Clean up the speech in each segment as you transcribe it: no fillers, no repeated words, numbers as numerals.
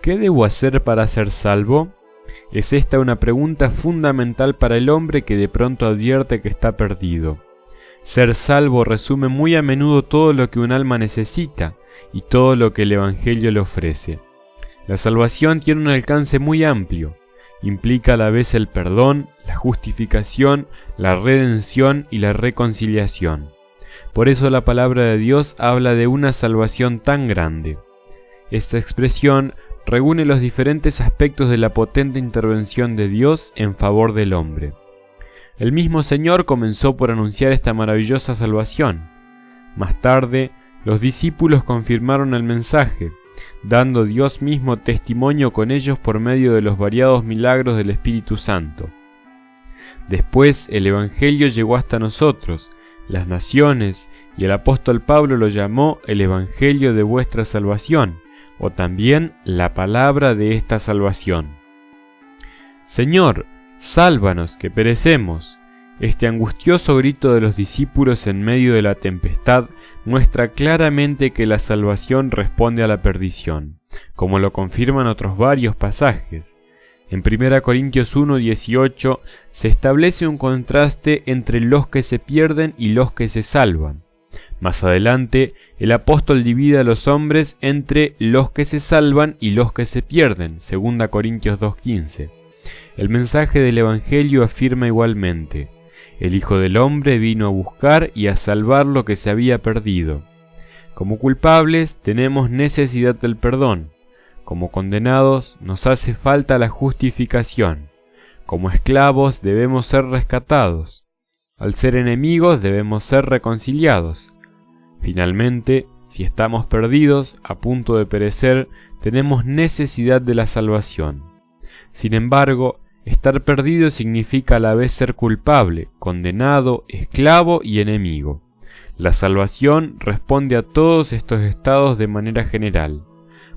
¿Qué debo hacer para ser salvo? Es esta una pregunta fundamental para el hombre que de pronto advierte que está perdido. Ser salvo resume muy a menudo todo lo que un alma necesita y todo lo que el Evangelio le ofrece. La salvación tiene un alcance muy amplio. Implica a la vez el perdón, la justificación, la redención y la reconciliación. Por eso la palabra de Dios habla de una salvación tan grande. Esta expresión reúne los diferentes aspectos de la potente intervención de Dios en favor del hombre. El mismo Señor comenzó por anunciar esta maravillosa salvación. Más tarde, los discípulos confirmaron el mensaje, dando Dios mismo testimonio con ellos por medio de los variados milagros del Espíritu Santo. Después el Evangelio llegó hasta nosotros, las naciones, y el apóstol Pablo lo llamó el Evangelio de vuestra salvación, o también la palabra de esta salvación. Señor, sálvanos, que perecemos. Este angustioso grito de los discípulos en medio de la tempestad muestra claramente que la salvación responde a la perdición, como lo confirman otros varios pasajes. En 1 Corintios 1:18 se establece un contraste entre los que se pierden y los que se salvan. Más adelante, el apóstol divide a los hombres entre los que se salvan y los que se pierden, 2 Corintios 2:15. El mensaje del Evangelio afirma igualmente: el Hijo del Hombre vino a buscar y a salvar lo que se había perdido. Como culpables tenemos necesidad del perdón. Como condenados nos hace falta la justificación. Como esclavos debemos ser rescatados. Al ser enemigos debemos ser reconciliados. Finalmente, si estamos perdidos, a punto de perecer, tenemos necesidad de la salvación. Sin embargo, estar perdido significa a la vez ser culpable, condenado, esclavo y enemigo. La salvación responde a todos estos estados de manera general.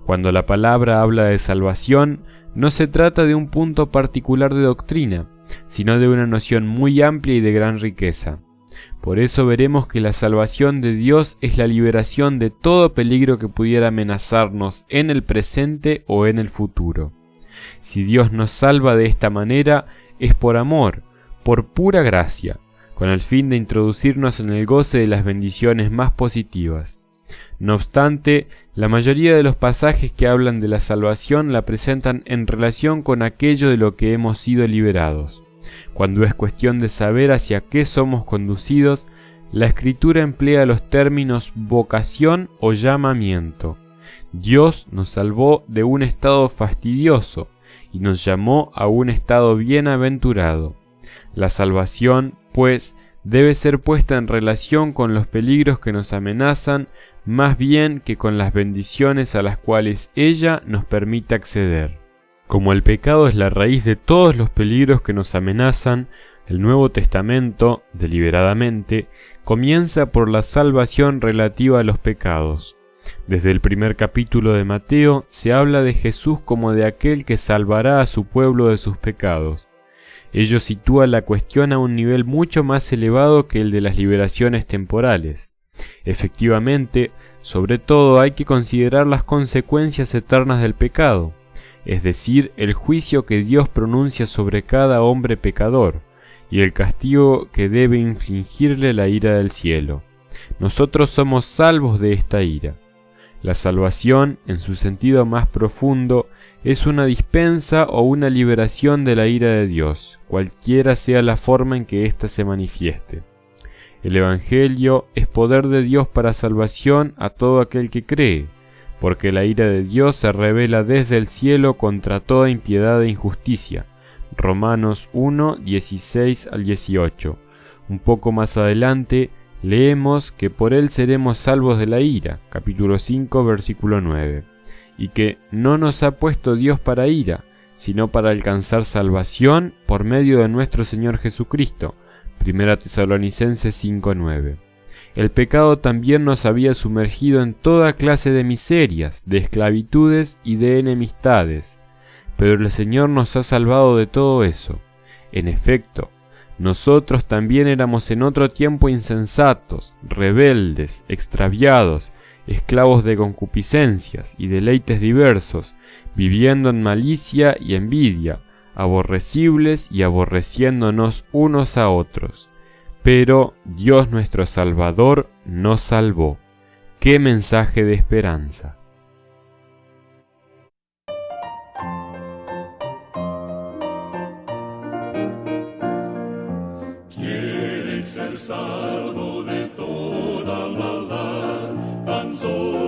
Cuando la palabra habla de salvación, no se trata de un punto particular de doctrina, sino de una noción muy amplia y de gran riqueza. Por eso veremos que la salvación de Dios es la liberación de todo peligro que pudiera amenazarnos en el presente o en el futuro. Si Dios nos salva de esta manera, es por amor, por pura gracia, con el fin de introducirnos en el goce de las bendiciones más positivas. No obstante, la mayoría de los pasajes que hablan de la salvación la presentan en relación con aquello de lo que hemos sido liberados. Cuando es cuestión de saber hacia qué somos conducidos, la Escritura emplea los términos vocación o llamamiento. Dios nos salvó de un estado fastidioso y nos llamó a un estado bienaventurado. La salvación, pues, debe ser puesta en relación con los peligros que nos amenazan más bien que con las bendiciones a las cuales ella nos permite acceder. Como el pecado es la raíz de todos los peligros que nos amenazan, el Nuevo Testamento, deliberadamente, comienza por la salvación relativa a los pecados. Desde el primer capítulo de Mateo se habla de Jesús como de aquel que salvará a su pueblo de sus pecados. Ello sitúa la cuestión a un nivel mucho más elevado que el de las liberaciones temporales. Efectivamente, sobre todo hay que considerar las consecuencias eternas del pecado, es decir, el juicio que Dios pronuncia sobre cada hombre pecador, y el castigo que debe infligirle la ira del cielo. Nosotros somos salvos de esta ira. La salvación, en su sentido más profundo, es una dispensa o una liberación de la ira de Dios, cualquiera sea la forma en que ésta se manifieste. El Evangelio es poder de Dios para salvación a todo aquel que cree, porque la ira de Dios se revela desde el cielo contra toda impiedad e injusticia. Romanos 1, 16 al 18. Un poco más adelante, leemos que por él seremos salvos de la ira, capítulo 5, versículo 9, y que no nos ha puesto Dios para ira, sino para alcanzar salvación por medio de nuestro Señor Jesucristo, 1 Tesalonicenses 5, 9. El pecado también nos había sumergido en toda clase de miserias, de esclavitudes y de enemistades, pero el Señor nos ha salvado de todo eso. En efecto, nosotros también éramos en otro tiempo insensatos, rebeldes, extraviados, esclavos de concupiscencias y deleites diversos, viviendo en malicia y envidia, aborrecibles y aborreciéndonos unos a otros. Pero Dios nuestro Salvador nos salvó. ¡Qué mensaje de esperanza! ¿Quieres ser salvo de toda maldad? Tan solo